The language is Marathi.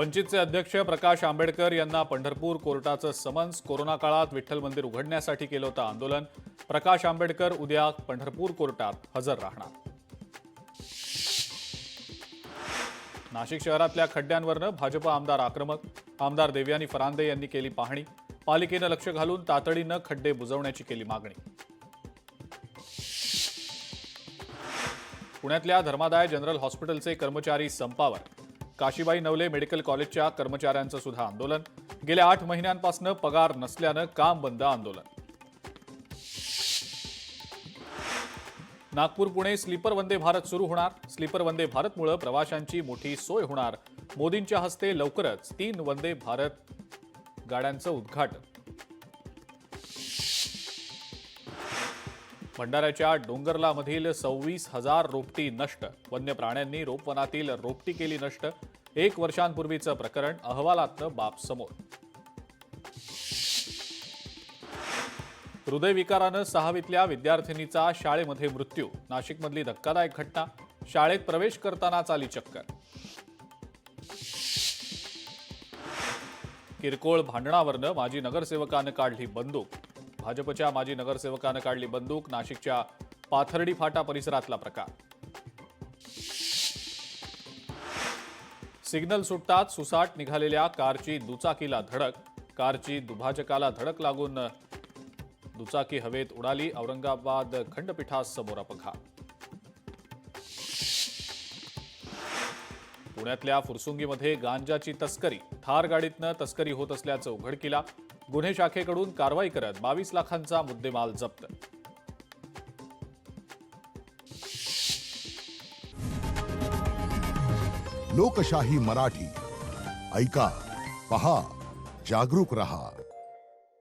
वंचितचे अध्यक्ष प्रकाश आंबेडकर यांना पंढरपूर कोर्टाचं समन्स. कोरोना काळात विठ्ठल मंदिर उघडण्यासाठी केलं होतं आंदोलन. प्रकाश आंबेडकर उद्या पंढरपूर कोर्टात हजर राहणार. नाशिक शहरातल्या खड्ड्यांवरनं भाजप आमदार आक्रमक. आमदार देवयानी फरांदे यांनी केली पाहणी. पालिकेनं लक्ष घालून तातडीनं खड्डे बुजवण्याची केली मागणी. पुण्यातल्या धर्मादाय जनरल हॉस्पिटलचे कर्मचारी संपावर. काशीबाई नवले मेडिकल कॉलेजच्या कर्मचाऱ्यांचं सुद्धा आंदोलन. गेल्या 8 महिन्यांपासून पगार नसल्यानं काम बंद आंदोलन. नागपूर पुणे स्लीपर वंदे भारत सुरू होणार. स्लीपर वंदे भारतमुळे प्रवाशांची मोठी सोय होणार. मोदींच्या हस्ते लवकरच 3 वंदे भारत गाड्यांचं उद्घाटन. भंडाऱ्याच्या डोंगरलामधील 26,000 रोपटी नष्ट. वन्य प्राण्यांनी रोपवनातील रोपटी केली नष्ट. 1 वर्षांपूर्वीचं प्रकरण. अहवालातनं बाब समोर. हृदयविकारानं 6वीतल्या विद्यार्थिनीचा शाळेमध्ये मृत्यू. नाशिकमधली धक्कादायक घटना. शाळेत प्रवेश करतानाच आली चक्कर. किरकोळ भांडणावरनं माजी नगरसेवकानं काढली बंदूक. भाजपच्या माजी नगरसेवकानं काढली बंदूक. नाशिकच्या पाथर्डी फाटा परिसरातला प्रकार. सिग्नल सुटताच सुसाट निघालेल्या कारची दुचाकीला धडक. कारची दुभाजकाला धडक लागून दुचाकी हवेत उडाली. औरंगाबाद खंडपीठासमोर अपघात. पुण्यातल्या फुरसुंगीमध्ये गांजाची तस्करी. थार गाडीतनं तस्करी होत असल्याचं उघडकीला. गुन्हे शाखेकडून कारवाई करत 22 लाखांचा मुद्देमाल जप्त. लोकशाही मराठी ऐका, पहा, जागरूक रहा.